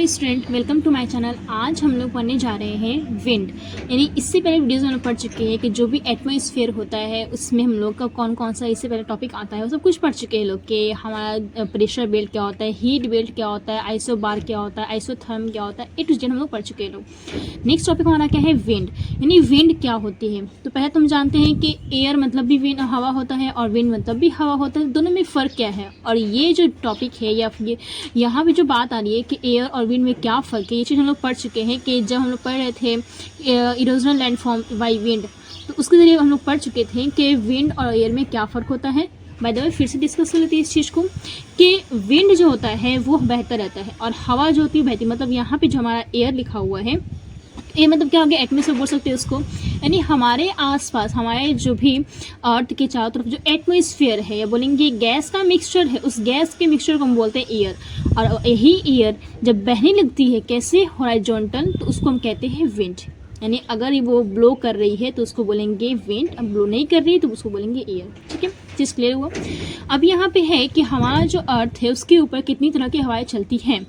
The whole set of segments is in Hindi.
Hello student, welcome to my channel. आज हम लोग पढ़ने जा रहे हैं विंड। यानी इससे पहले वीडियोज़ में हम लोग पढ़ चुके हैं कि जो भी एटमॉस्फेयर होता है उसमें हम लोग का कौन कौन सा इससे पहले टॉपिक आता है वो सब कुछ पढ़ चुके हैं लोग। कि हमारा प्रेशर बेल्ट क्या होता है, हीट बेल्ट क्या होता है, आइसोबार क्या होता है, आइसोथर्म क्या होता है, ए टू जेड हम लोग पढ़ चुके हैं लोग। नेक्स्ट टॉपिक हमारा क्या है, विंड। यानी विंड क्या होती है। तो पहले तुम जानते हैं कि एयर मतलब भी विंड हवा होता है और विंड मतलब भी हवा होता है। दोनों में फ़र्क क्या है, और ये जो टॉपिक है या फिर यहाँ पे जो बात आ रही है कि एयर और विंड में क्या फ़र्क है, ये चीज़ हम लोग पढ़ चुके हैं। कि जब हम लोग पढ़ रहे थे इरोजनल लैंडफॉर्म बाय विंड, तो उसके ज़रिए हम लोग पढ़ चुके थे कि विंड और एयर में क्या फ़र्क होता है। बाय द वे फिर से डिस्कस कर लेते हैं इस चीज़ को कि विंड जो होता है वो बहता रहता है और हवा जो होती है बहती। मतलब यहाँ पे जो हमारा एयर लिखा हुआ है, ये मतलब क्या हो गया, एटमॉस्फेयर बोल सकते हैं उसको। यानी हमारे आसपास, हमारे जो भी अर्थ के चारों तरफ जो एटमॉस्फेयर है या बोलेंगे गैस का मिक्सचर है, उस गैस के मिक्सचर को हम बोलते हैं एयर। और यही एयर जब बहने लगती है कैसे, हॉरिजॉन्टल, तो उसको हम कहते हैं विंड। यानी अगर वो ब्लो कर रही है तो उसको बोलेंगे विंड, अब ब्लो नहीं कर रही है तो उसको बोलेंगे एयर। ठीक है, चीज़ क्लियर हुआ। अब यहाँ पे है कि हमारा जो अर्थ है उसके ऊपर कितनी तरह की हवाएं चलती हैं।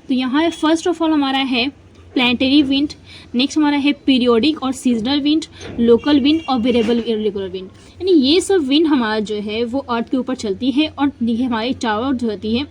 तो यहाँ फर्स्ट ऑफ ऑल हमारा है प्लैनेटरी विंड, नेक्स्ट हमारा है पीरियोडिक और सीजनल विंड, लोकल विंड और वेरिएबल इरेगुलर विंड। यानी ये सब विंड हमारा जो है वो अर्थ के ऊपर चलती है और ये हमारी टावर जो होती है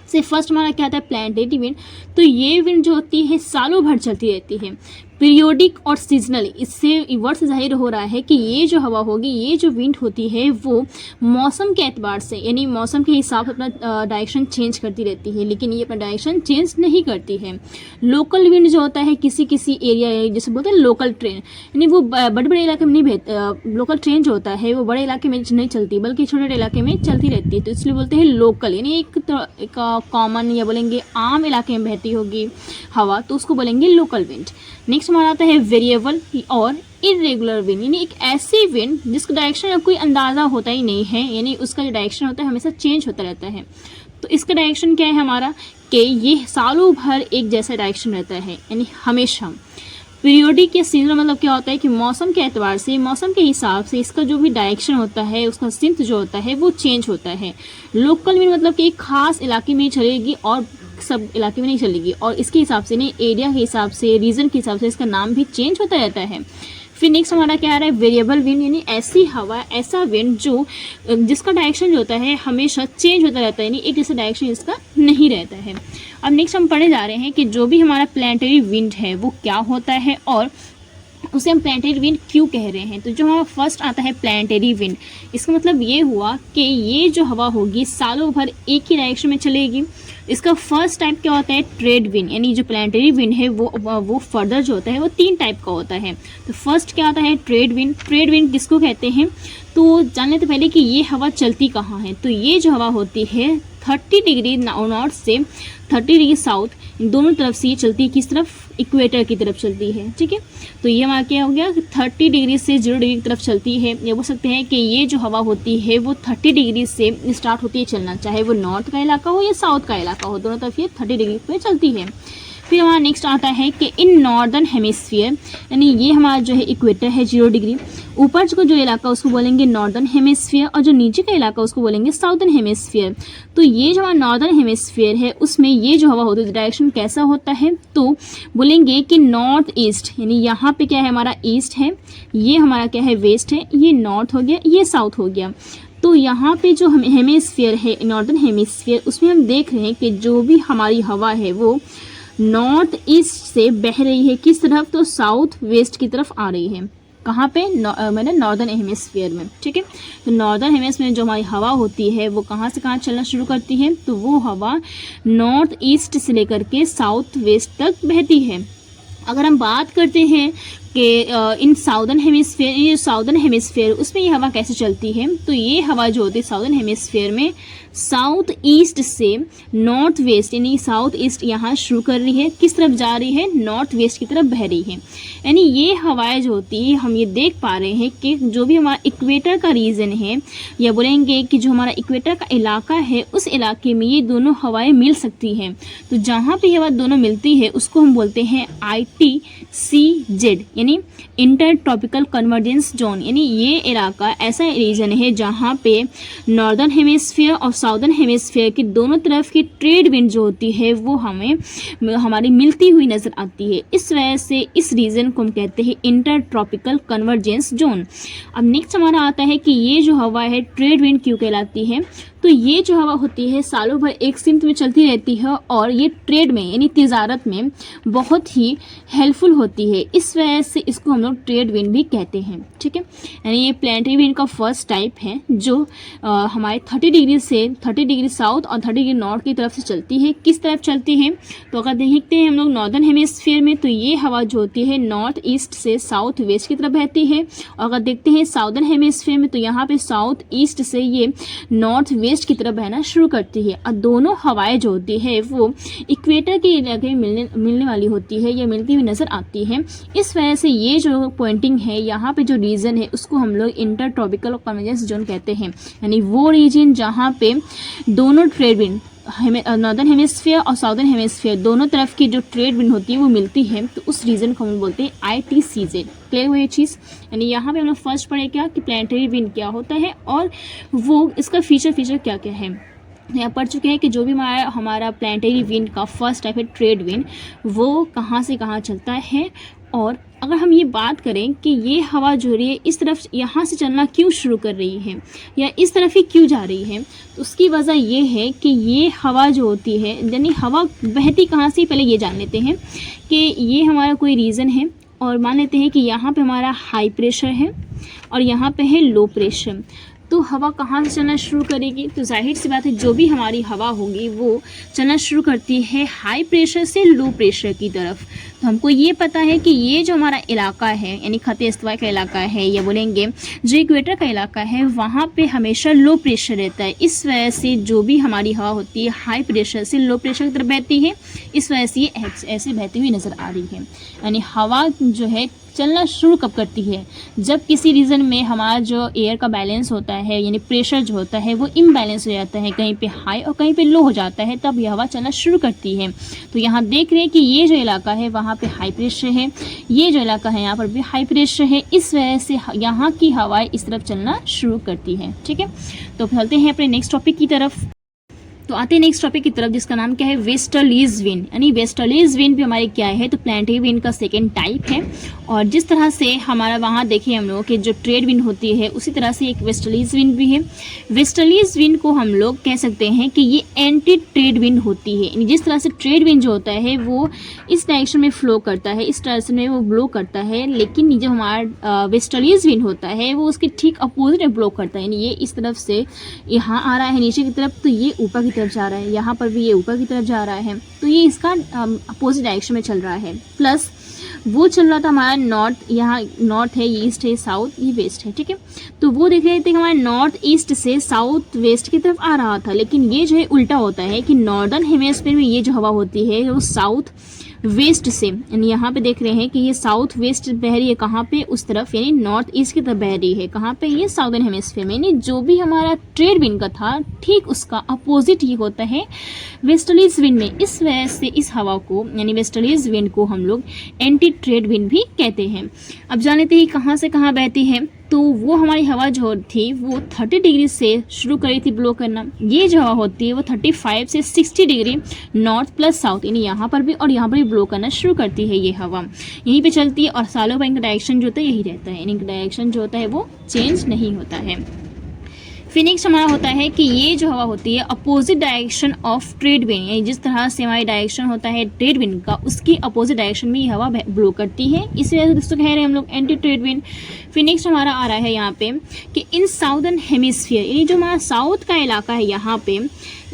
से फर्स्ट हमारा क्या आता है, प्लैनेटरी विंड। तो ये विंड जो होती है सालों भर चलती रहती है। पीरियोडिक और सीजनल, इससे वर्ड से जाहिर हो रहा है कि ये जो हवा होगी, ये जो विंड होती है वो मौसम के एतबार से, यानी मौसम के हिसाब से अपना डायरेक्शन चेंज करती रहती है, लेकिन ये अपना डायरेक्शन चेंज नहीं करती है। लोकल विंड जो होता है किसी किसी एरिया, जैसे बोलते हैं लोकल ट्रेन, यानी वो बड़े बड़े इलाके में नहीं लोकल ट्रेन जो होता है वो बड़े इलाके में नहीं चलती बल्कि छोटे इलाके में चलती रहती है, तो इसलिए बोलते हैं लोकल। यानी एक कॉमन या बोलेंगे आम इलाके में बहती होगी हवा, तो उसको बोलेंगे लोकल विंड। नेक्स्ट हमारा आता है वेरिएबल और इरेगुलर विंड। यानी एक ऐसी विंड जिसका डायरेक्शन का कोई अंदाज़ा होता ही नहीं है, यानी उसका जो डायरेक्शन होता है हमेशा चेंज होता रहता है। तो इसका डायरेक्शन क्या है हमारा, कि ये सालों भर एक जैसा डायरेक्शन रहता है, यानी हमेशा। पीरियोडिक या सीजनल मतलब क्या होता है कि मौसम के एतबार से, मौसम के हिसाब से इसका जो भी डायरेक्शन होता है, उसका सिंथ जो होता है वो चेंज होता है। लोकल विंड मतलब कि एक खास इलाके में चलेगी और सब इलाके में नहीं चलेगी, और इसके हिसाब से नहीं, एरिया के हिसाब से, रीजन के हिसाब से इसका नाम भी चेंज होता रहता है। फिर नेक्स्ट हमारा क्या आ रहा है, वेरिएबल विंड। यानी ऐसी हवा, ऐसा विंड जो जिसका डायरेक्शन जो होता है हमेशा चेंज होता रहता है, यानी एक जैसा डायरेक्शन इसका नहीं रहता है। अब नेक्स्ट हम पढ़ने जा रहे हैं कि जो भी हमारा प्लैनेटरी विंड है वो क्या होता है और उसे हम प्लैनेटरी विंड क्यों कह रहे हैं। तो जो हमारा फर्स्ट आता है प्लैनेटरी विंड, इसका मतलब ये हुआ कि ये जो हवा होगी सालों भर एक ही डायरेक्शन में चलेगी। इसका फर्स्ट टाइप क्या होता है, ट्रेड विंड। यानी जो प्लैनेटरी विंड है वो फर्दर जो होता है वो 3 टाइप का होता है। तो फर्स्ट क्या आता है, ट्रेड विंड। ट्रेड विंड किसको कहते हैं, तो जान लेते पहले कि ये हवा चलती कहाँ है। तो ये जो हवा होती है 30 डिग्री नॉर्थ से 30 डिग्री साउथ, दोनों तरफ से ये चलती है। किस तरफ, इक्वेटर की तरफ चलती है। ठीक है, तो ये हमारा क्या हो गया, 30 डिग्री से 0 डिग्री की तरफ चलती है। ये बोल सकते हैं कि ये जो हवा होती है वो 30 डिग्री से स्टार्ट होती है चलना, चाहे वो नॉर्थ का इलाका हो या साउथ का इलाका हो, दोनों तरफ ये 30 डिग्री पे चलती है। फिर हमारा नेक्स्ट आता है कि इन नॉर्दर्न हेमिस्फीयर, यानी ये हमारा जो है इक्वेटर है 0 डिग्री, ऊपर जो इलाका उसको बोलेंगे नॉर्दर्न हेमिस्फीयर और जो नीचे का इलाका उसको बोलेंगे साउदर्न हेमिस्फीयर। तो ये जो हमारा नॉर्दर्न हेमिस्फीयर है उसमें ये जो हवा होती है डायरेक्शन कैसा होता है, तो बोलेंगे कि नॉर्थ ईस्ट। यानी यहाँ पे क्या है हमारा ईस्ट है, ये हमारा क्या है वेस्ट है, ये नॉर्थ हो गया, ये साउथ हो गया। तो यहाँ पे जो हम हेमिस्फीयर है, नॉर्दर्न हेमिस्फीयर, उसमें हम देख रहे हैं कि जो भी हमारी हवा है वो नॉर्थ ईस्ट से बह रही है। किस तरफ, तो साउथ वेस्ट की तरफ आ रही है। कहाँ पे, मैंने नॉर्दर्न हेमिस्फीयर में। ठीक है, तो नॉर्दर्न हेमिस्फीयर में जो हमारी हवा होती है वो कहाँ से कहाँ चलना शुरू करती है, तो वो हवा नॉर्थ ईस्ट से लेकर के साउथ वेस्ट तक बहती है। अगर हम बात करते हैं कि इन साउदर्न हेमिस्फीयर, ये साउदर्न हेमिस्फीयर उसमें ये हवा कैसे चलती है, तो ये हवा जो होती है साउदर्न हेमिस्फीयर में साउथ ईस्ट से नॉर्थ वेस्ट, यानी साउथ ईस्ट यहाँ शुरू कर रही है, किस तरफ जा रही है, नॉर्थ वेस्ट की तरफ बह रही है। यानी ये हवाएं जो होती है हम ये देख पा रहे हैं कि जो भी हमारा इक्वेटर का रीजन है, या बोलेंगे कि जो हमारा इक्वेटर का इलाका है उस इलाके में ये दोनों हवाएं मिल सकती हैं। तो जहाँ पे हवा दोनों मिलती है उसको हम बोलते हैं ITCZ, यानी यानी इंटर ट्रॉपिकल कन्वर्जेंस जोन, यानी ये इलाका ऐसा रीजन है जहाँ पे नॉर्दर्न हेमिस्फीयर और साउदर्न हेमिस्फीयर की दोनों तरफ की ट्रेड विंड जो होती है वो हमें हमारी मिलती हुई नज़र आती है। इस वजह से इस रीजन को हम कहते हैं इंटर ट्रॉपिकल कन्वर्जेंस जोन। अब नेक्स्ट हमारा आता है कि ये जो हवा है ट्रेड विंड क्यों कहलाती है। तो ये जो हवा होती है सालों भर एक सिमत में चलती रहती है और ये ट्रेड में यानी तिजारत में बहुत ही हेल्पफुल होती है। इस वजह से इसको हम लोग ट्रेड विंड भी कहते हैं, ठीक है। यानी ये प्लानिटरी विंड का फर्स्ट टाइप है जो हमारे 30 डिग्री साउथ और 30 डिग्री नॉर्थ की तरफ से चलती है। किस तरफ चलती है, तो अगर देखते हैं हम लोग नॉर्दर्न हेमिस्फीयर में तो ये हवा जो होती है नॉर्थ ईस्ट से साउथ वेस्ट की तरफ बहती है। और अगर देखते हैं साउदर्न हेमिस्फीयर में तो यहाँ पे साउथ ईस्ट से ये नॉर्थ वेस्ट की तरफ बहना शुरू करती है। और दोनों हवाएं जो होती है वो इक्वेटर के इलाके में मिलने वाली होती है या मिलती हुई नजर आती है। इस वजह से ये जो पॉइंटिंग है यहाँ पे जो रीजन है उसको हम लोग इंटर ट्रॉपिकल कन्वर्जेंस जोन कहते हैं। यानी वो रीजन जहाँ पे दोनों ट्रेड विंड नॉर्दर्न हेमिस्फीयर और साउदर्न हेमिस्फीयर दोनों तरफ की जो ट्रेड विंड होती है वो मिलती है, तो उस रीजन को हम बोलते हैं ITCZ। क्लियर हुई ये चीज़। यानी यहाँ पे हम लोग फर्स्ट पढ़े क्या कि प्लानिटरी विंड क्या होता है और वो इसका फीचर क्या क्या है। यहाँ पढ़ चुके हैं कि जो भी हमारा प्लानिटरी विंड का फर्स्ट टाइप है ट्रेड विंड, वो कहाँ से कहाँ चलता है। और अगर हम ये बात करें कि ये हवा जो रही है इस तरफ यहाँ से चलना क्यों शुरू कर रही है या इस तरफ ही क्यों जा रही है, तो उसकी वजह ये है कि ये हवा जो होती है यानी हवा बहती कहाँ से, पहले ये जान लेते हैं कि ये हमारा कोई रीज़न है। और मान लेते हैं कि यहाँ पे हमारा हाई प्रेशर है और यहाँ पे है लो प्रेशर। तो हवा कहाँ से चलना शुरू करेगी, तो जाहिर सी बात है जो भी हमारी हवा होगी वो चलना शुरू करती है हाई प्रेशर से लो प्रेशर की तरफ। तो हमको ये पता है कि ये जो हमारा इलाका है यानी खत इस्तिवा का इलाका है या बोलेंगे जो इक्वेटर का इलाका है वहाँ पे हमेशा लो प्रेशर रहता है। इस वजह से जो भी हमारी हवा होती है हाई प्रेशर से लो प्रेशर की तरफ बहती है। इस वजह से ये ऐसे बहती हुई नज़र आ रही है। यानी हवा जो है चलना शुरू कब करती है, जब किसी रीजन में हमारा जो एयर का बैलेंस होता है यानी प्रेशर जो होता है वो इम्बैलेंस हो जाता है, कहीं पे हाई और कहीं पे लो हो जाता है, तब यह हवा चलना शुरू करती है। तो यहाँ देख रहे हैं कि ये जो इलाका है वहाँ पे हाई प्रेशर है, ये जो इलाका है यहाँ पर भी हाई प्रेशर है। इस वजह से यहाँ की हवाएं इस तरफ चलना शुरू करती है, ठीक है। तो चलते हैं अपने नेक्स्ट टॉपिक की तरफ। तो आते हैं नेक्स्ट टॉपिक की तरफ जिसका नाम क्या है वेस्टर्लीज विंड। यानी वेस्टर्लीज विंड भी हमारे क्या है, तो प्लानिटरी विंड का सेकेंड टाइप है। और जिस तरह से हमारा वहाँ देखिए हम लोग कि जो ट्रेड विंड होती है उसी तरह से एक वेस्टर्लीज विंड भी है। वेस्टर्लीज विंड को हम लोग कह सकते हैं कि ये एंटी ट्रेड विंड होती है। यानी जिस तरह से ट्रेड विंड जो होता है वो इस डायरेक्शन में फ्लो करता है, इस डायरेक्शन में वो ब्लो करता है, लेकिन जो हमारा वेस्टर्लीज विंड होता है वो उसके ठीक अपोजिट में ब्लो करता है। यानी ये इस तरफ से यहाँ आ रहा है नीचे की तरफ, तो ये ऊपर की तरफ जा रहा है, यहाँ पर भी ये ऊपर की तरफ जा रहा है, तो ये इसका अपोजिट डायरेक्शन में चल रहा है। प्लस वो चल रहा था हमारा नॉर्थ, यहाँ नॉर्थ है, ये ईस्ट है, साउथ, ये वेस्ट है, ठीक है। तो वो देख रहे थे हमारे नॉर्थ ईस्ट से साउथ वेस्ट की तरफ आ रहा था, लेकिन ये जो है उल्टा होता है कि नॉर्दर्न हेमिस्फीयर में ये जो हवा होती है वो साउथ वेस्ट से, यानी यहाँ पे देख रहे हैं कि ये साउथ वेस्ट बह रही है, कहाँ पे, उस तरफ, यानी नॉर्थ ईस्ट की तरफ बह रही है, कहाँ पे, ये साउदर्न हेमिस्फीयर में। यानी जो भी हमारा ट्रेड विंड का था ठीक उसका अपोजिट ही होता है वेस्टर्लीज विंड में। इस वजह से इस हवा को यानी वेस्टर्लीज विंड को हम लोग एंटी ट्रेड विंड भी कहते हैं। अब जान लेते हैं कहाँ से कहाँ बहती है। तो वो हमारी हवा जो थी वो 30 डिग्री से शुरू करी थी ब्लो करना। ये जो हवा होती है वो 35 से 60 डिग्री नॉर्थ प्लस साउथ, यानी यहाँ पर भी और यहाँ पर भी ब्लो करना शुरू करती है। ये हवा यहीं पे चलती है और सालों भर इनका डायरेक्शन जो होता है यही रहता है, यानी इनका डायरेक्शन जो होता है वो चेंज नहीं होता है। फिर नेक्स्ट हमारा होता है कि ये जो हवा होती है opposite direction of trade wind, यानी जिस तरह से हमारी डायरेक्शन होता है ट्रेड विंड का उसकी अपोजिट डायरेक्शन में ये हवा ब्लो करती है। इस वजह से दोस्तों कह रहे हैं हम लोग एंटी ट्रेड विंड। फिर नेक्स्ट हमारा आ रहा है यहाँ पे कि इन साउदर्न हेमिस्फीयर, यानी जो हमारा साउथ का इलाका है यहाँ पे,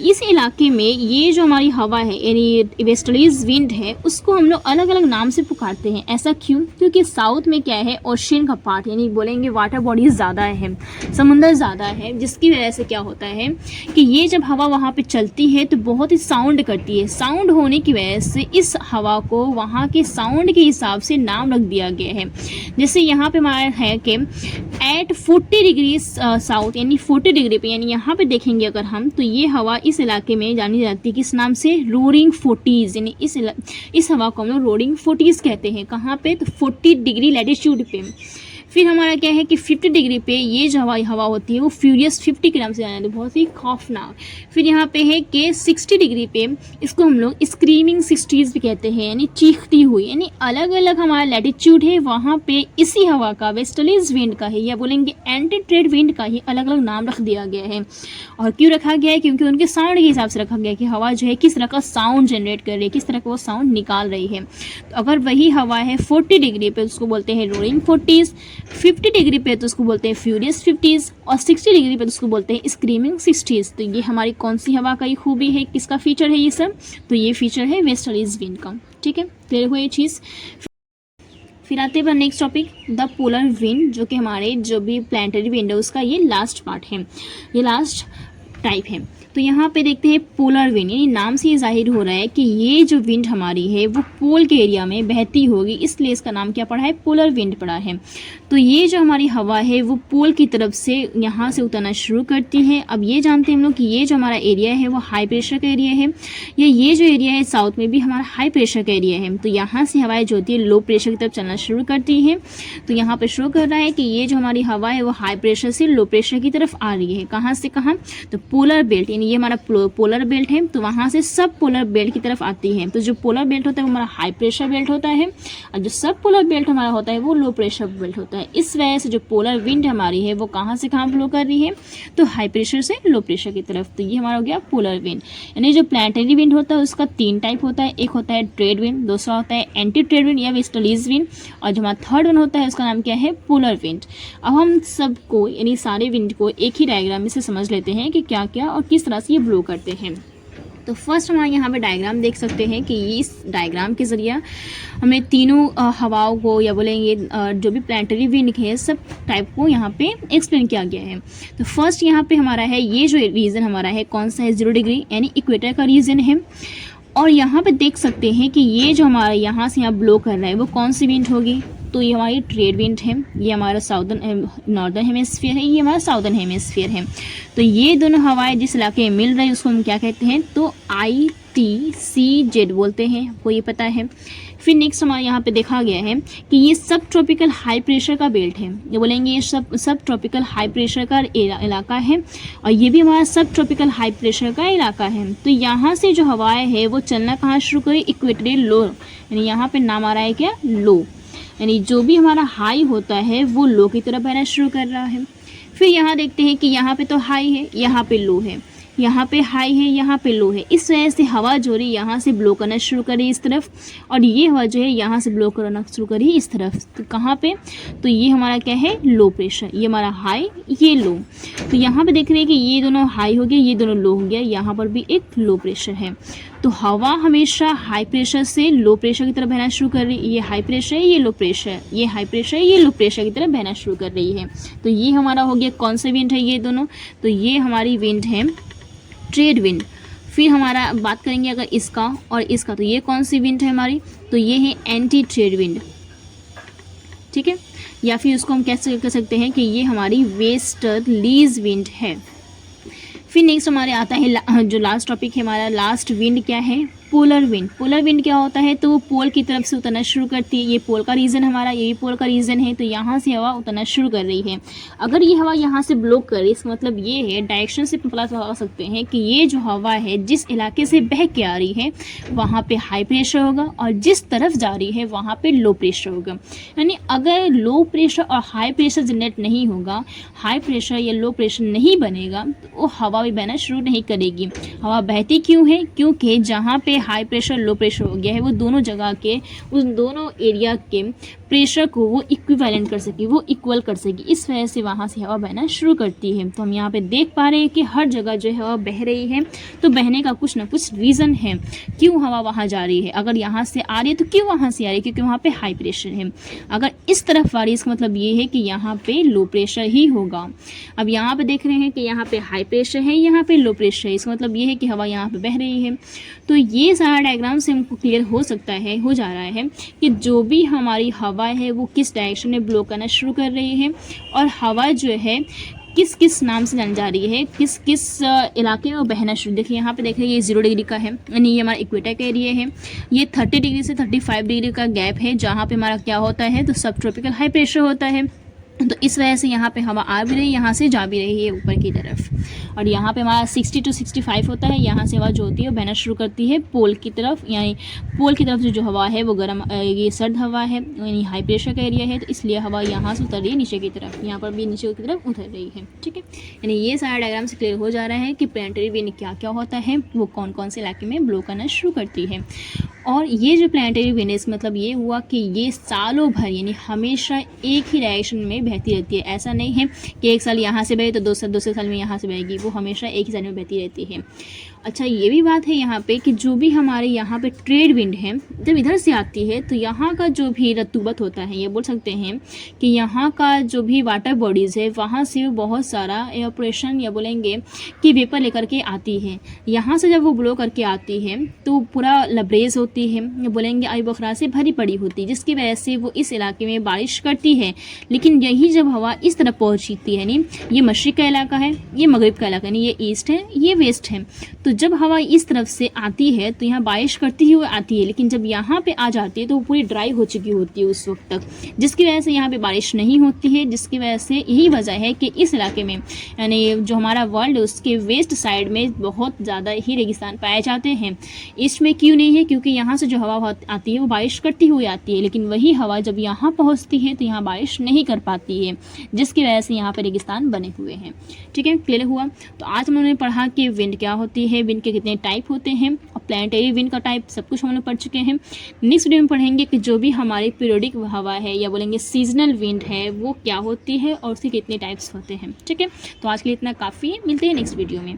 इस इलाके में ये जो हमारी हवा है यानी वेस्टर्लीज विंड है उसको हम लोग अलग अलग नाम से पुकारते हैं। ऐसा क्यों? क्योंकि साउथ में क्या है, ओशियन का पार्ट, यानी बोलेंगे वाटर बॉडीज ज़्यादा है, समुंदर ज़्यादा है, जिसकी वजह से क्या होता है कि ये जब हवा वहाँ पे चलती है तो बहुत ही साउंड करती है। साउंड होने की वजह से इस हवा को वहाँ के साउंड के हिसाब से नाम रख दिया गया है। जैसे यहाँ पे हमारा है है कि एट 40 डिग्री साउथ यानी 40 डिग्री पे, यानी यहाँ पे देखेंगे अगर हम, तो ये हवा इस इलाके में जानी जाती है किस नाम से, रोरिंग 40s, यानी इस हवा को हम लोग रोरिंग 40s कहते हैं। कहाँ पे, तो 40 डिग्री लैटिट्यूड पे। फिर हमारा क्या है कि 50 डिग्री पे ये जो हवा होती है वो फ्यूरियस 50 के नाम से जाना जाता है, बहुत ही खौफनाक। फिर यहाँ पे है कि 60 डिग्री पे इसको हम लोग स्क्रीमिंग 60s भी कहते हैं, यानी चीखती हुई। यानी अलग अलग हमारा लैटिट्यूड है वहाँ पे इसी हवा का, वेस्टर्लीज विंड का ही या बोलेंगे एंटी ट्रेड विंड का ही अलग अलग नाम रख दिया गया है। और क्यों रखा गया है, क्योंकि उनके साउंड के हिसाब से रखा गया है कि हवा जो है किस तरह का साउंड जनरेट कर रही है, किस तरह का वो साउंड निकाल रही है। तो अगर वही हवा है 40 डिग्री पे उसको बोलते हैं रोरिंग 40s, 50 डिग्री पे तो उसको बोलते हैं फ्यूरियस 50s, और 60 डिग्री पे तो उसको बोलते हैं स्क्रीमिंग 60s। तो ये हमारी कौन सी हवा का ही खूबी है, किसका फीचर है ये सब, तो ये फीचर है वेस्टर्लीज विंड का। ठीक है, क्लियर हुआ ये चीज़। फिर आते हैं next topic, the polar wind, जो कि हमारे जो भी प्लानिटरी विंड है उसका ये लास्ट पार्ट है, ये लास्ट टाइप है। तो यहाँ पे देखते हैं पोलर विंड, यानी नाम से ये जाहिर हो रहा है कि ये जो विंड हमारी है वो पोल के एरिया में बहती होगी, इसलिए इसका नाम क्या पड़ा है, पोलर विंड पड़ा है। तो ये जो हमारी हवा है वो पोल की तरफ से यहाँ से उतरना शुरू करती है। अब ये जानते हैं हम लोग कि ये जो हमारा एरिया है वो हाई प्रेशर का एरिया है, या ये जो एरिया है साउथ में भी हमारा हाई प्रेशर का एरिया है। तो यहाँ से हवाएं जो होती है लो प्रेशर की तरफ चलना शुरू करती है। तो यहाँ पर शो कर रहा है कि ये जो हमारी हवा है वो हाई प्रेशर से लो प्रेशर की तरफ आ रही है। कहाँ से कहाँ, तो पोलर बेल्ट, यानी ये हमारा पोलर बेल्ट है, तो वहाँ से सब पोलर बेल्ट की तरफ आती है। तो जो पोलर बेल्ट होता है वो हमारा हाई प्रेशर बेल्ट होता है, और जो सब पोलर बेल्ट हमारा होता है वो लो प्रेशर बेल्ट होता है। इस वजह से जो पोलर विंड हमारी है वो कहाँ से कहाँ फ्लो कर रही है, तो हाई प्रेशर से लो प्रेशर की तरफ। तो ये हमारा हो गया पोलर विंड। यानी जो प्लानिटरी विंड होता है उसका 3 टाइप होता है, एक होता है ट्रेड विंड, दूसरा होता है एंटी ट्रेड विंड या वेस्टर्लीज विंड, और जो हमारा थर्ड वन होता है उसका नाम क्या है, पोलर विंड। अब हम सबको यानी सारे विंड को एक ही डायग्राम में से समझ लेते हैं कि क्या क्या और किस तरह से ये ब्लो करते हैं। तो फर्स्ट हमारे यहाँ पे डायग्राम देख सकते हैं कि इस डायग्राम के ज़रिए हमें तीनों हवाओं को या बोलेंगे जो भी प्लानिटरी विंड है सब टाइप को यहाँ पे एक्सप्लेन किया गया है। तो फर्स्ट यहाँ पे हमारा है ये जो रीजन हमारा है कौन सा है, 0 डिग्री यानी इक्वेटर का रीजन है। और यहाँ पे देख सकते हैं कि ये जो हमारा यहाँ से यहाँ ब्लो कर रहा है वो कौन सी विंड होगी, तो ये हमारी ट्रेड विंड है, ये हमारा नॉर्दर्न हेमिस्फीयर है, ये हमारा साउदर्न हेमिस्फीयर है। तो ये दोनों हवाएं जिस इलाके में मिल रही है उसको हम क्या कहते हैं, तो ITCZ बोलते हैं, आपको ये पता है। फिर नेक्स्ट हमारे यहाँ पे देखा गया है कि ये सब ट्रॉपिकल हाई प्रेशर का बेल्ट है, ये बोलेंगे ये सब ट्रॉपिकल हाई प्रेशर का इलाका है, और ये भी हमारा सब ट्रॉपिकल हाई प्रेशर का इलाका है। तो यहाँ से जो हवाएं है वो चलना कहाँ शुरू करें, इक्वेटोरियल लो, यानी यहाँ पे नाम आ रहा है क्या, लो, यानी जो भी हमारा हाई होता है वो लो की तरफ बहना शुरू कर रहा है। फिर यहाँ देखते हैं कि यहाँ पे तो हाई है, यहाँ पे लो है, यहाँ पे हाई है, यहाँ पे लो है। इस वजह से हवा जो रही यहाँ से ब्लो करना शुरू करी इस तरफ, और ये हवा जो है यहाँ से ब्लो करना शुरू करी इस तरफ। तो कहाँ पे, तो ये हमारा क्या है, लो प्रेशर, ये हमारा हाई, ये लो। तो यहाँ पे देख रहे हैं कि ये दोनों हाई हो गया, ये दोनों लो हो गया, यहाँ पर भी एक लो प्रेशर है। तो हवा हमेशा हाई प्रेशर से लो प्रेशर की तरफ बहना शुरू कर रही है, ये हाई प्रेशर है, ये लो प्रेशर, ये हाई प्रेशर है, ये लो प्रेशर की तरफ बहना शुरू कर रही है। तो ये हमारा हो गया कौन सा विंड है, ये दोनों, तो ये हमारी विंड है ट्रेड विंड। फिर हमारा बात करेंगे अगर इसका और इसका, तो ये कौन सी विंड है हमारी, तो ये है एंटी ट्रेड विंड, ठीक है, या फिर उसको हम कैसे कह सकते हैं कि ये हमारी वेस्टर्लीज विंड है। फिर नेक्स्ट हमारे आता है जो लास्ट टॉपिक है हमारा, लास्ट विंड क्या है, पोलर विंड। पोलर विंड क्या होता है, तो वो पोल की तरफ से उतरना शुरू करती है। ये पोल का रीजन हमारा, ये भी पोल का रीजन है, तो यहाँ से हवा उतरना शुरू कर रही है। अगर ये हवा यहाँ से ब्लो करे, इसका मतलब ये है, डायरेक्शन से पता लगा सकते हैं कि ये जो हवा है जिस इलाके से बह के आ रही है वहाँ पे हाई प्रेशर होगा, और जिस तरफ जा रही है वहाँ पे लो प्रेशर होगा। यानी अगर लो प्रेशर और हाई प्रेशर जनरेट नहीं होगा, हाई प्रेशर या लो प्रेशर नहीं बनेगा, तो वो हवा भी बहना शुरू नहीं करेगी। हवा बहती क्यों है, क्योंकि जहाँ पे हाई प्रेशर लो प्रेशर हो गया है वो दोनों जगह के, उस दोनों एरिया के प्रेशर को वो इक्विवेलेंट कर सके, वो इक्वल कर सके, इस वजह से वहाँ से हवा बहना शुरू करती है। तो हम यहाँ पे देख पा रहे हैं कि हर जगह जो है हवा बह रही है, तो बहने का कुछ ना कुछ रीज़न है क्यों हवा वहाँ जा रही है। अगर यहाँ से आ रही है तो क्यों वहाँ से आ रही है, क्योंकि वहाँ पे हाई प्रेशर है। अगर इस तरफ आ रही है इसका मतलब ये है कि यहाँ पे लो प्रेशर ही होगा। अब यहाँ पे देख रहे हैं कि यहाँ पे हाई प्रेशर है, यहाँ पे लो प्रेशर है, इसका मतलब ये है कि हवा यहाँ पे बह रही है। तो ये सारा डायग्राम से हमको क्लियर हो सकता है, हो जा रहा है कि जो भी हमारी हवा हवा है वो किस डायरेक्शन में ब्लो करना शुरू कर रही है और हवा जो है किस किस नाम से जानी जा रही है, किस किस इलाके में वो बहना शुरू। देखिए यहाँ पे देखिए ये 0 डिग्री का है, यानी ये हमारा इक्वेटर का एरिया है। ये 30 डिग्री से 35 डिग्री का गैप है जहाँ पे हमारा क्या होता है, तो सब ट्रॉपिकल हाई प्रेशर होता है। तो इस वजह से यहाँ पे हवा आ भी रही है, यहाँ से जा भी रही है ऊपर की तरफ। और यहाँ पे हमारा 60 to 65 होता है, यहाँ से हवा जो होती है वो बहना शुरू करती है पोल की तरफ, यानी पोल की तरफ से जो हवा है वो गर्म, ये सर्द हवा है, यानी हाई प्रेशर का एरिया है, तो इसलिए हवा यहाँ से उतर रही है नीचे की तरफ, यहाँ पर भी नीचे की तरफ उतर रही है। ठीक है, यानी ये सारा डायग्राम से क्लियर हो जा रहा है कि प्लानिटरी विंड क्या क्या होता है, वो कौन कौन से इलाके में ब्लो करना शुरू करती है। और ये जो प्लानिटरी विंड है, मतलब ये हुआ कि ये सालों भर यानी हमेशा एक ही डायरेक्शन में बहती रहती है। ऐसा नहीं है कि एक साल यहाँ से बहे तो दूसरे साल में यहाँ से बहेगी, वो हमेशा एक ही साल में बहती रहती है। अच्छा, ये भी बात है यहाँ पे कि जो भी हमारे यहाँ पे ट्रेड विंड है, जब इधर से आती है तो यहाँ का जो भी रतूबत होता है, ये बोल सकते हैं कि यहाँ का जो भी वाटर बॉडीज़ है वहाँ से बहुत सारा एवापोरेशन या बोलेंगे कि वेपर लेकर के आती है। यहाँ से जब वो ब्लो करके आती है तो पूरा लबरेज होती है, या बोलेंगे आई बखरा से भरी पड़ी होती है, जिसकी वजह से वो इस इलाके में बारिश करती है। लेकिन यही जब हवा इस तरफ पहुँचती है, नहीं ये मशरिक़ का इलाका है, ये मगरिब का इलाका, नहीं ये ईस्ट है, ये वेस्ट है, तो जब हवा इस तरफ से आती है तो यहाँ बारिश करती हुई आती है। लेकिन जब यहाँ पे आ जाती है तो वो पूरी ड्राई हो चुकी होती है उस वक्त तक, जिसकी वजह से यहाँ पे बारिश नहीं होती है। जिसकी वजह से यही वजह है कि इस इलाके में, यानी जो हमारा वर्ल्ड है उसके वेस्ट साइड में बहुत ज़्यादा ही रेगिस्तान पाए जाते हैं। ईस्ट में क्यों नहीं है, क्योंकि यहाँ से जो हवा आती है वो बारिश करती हुई आती है, लेकिन वही हवा जब यहाँ पहुँचती है तो यहाँ बारिश नहीं कर पाती है, जिसकी वजह से यहाँ पर रेगिस्तान बने हुए हैं। ठीक है, क्लियर हुआ। तो आज हम लोगों ने पढ़ा कि विंड क्या होती है, विंड के कितने टाइप होते हैं, और प्लानिटरी विंड का टाइप सब कुछ हम लोग पढ़ चुके हैं। नेक्स्ट वीडियो में पढ़ेंगे कि जो भी हमारी पीरियोडिक हवा है या बोलेंगे सीजनल विंड है वो क्या होती है और उसके कितने टाइप्स होते हैं। ठीक है, तो आज के लिए इतना काफ़ी है, मिलते हैं नेक्स्ट वीडियो में।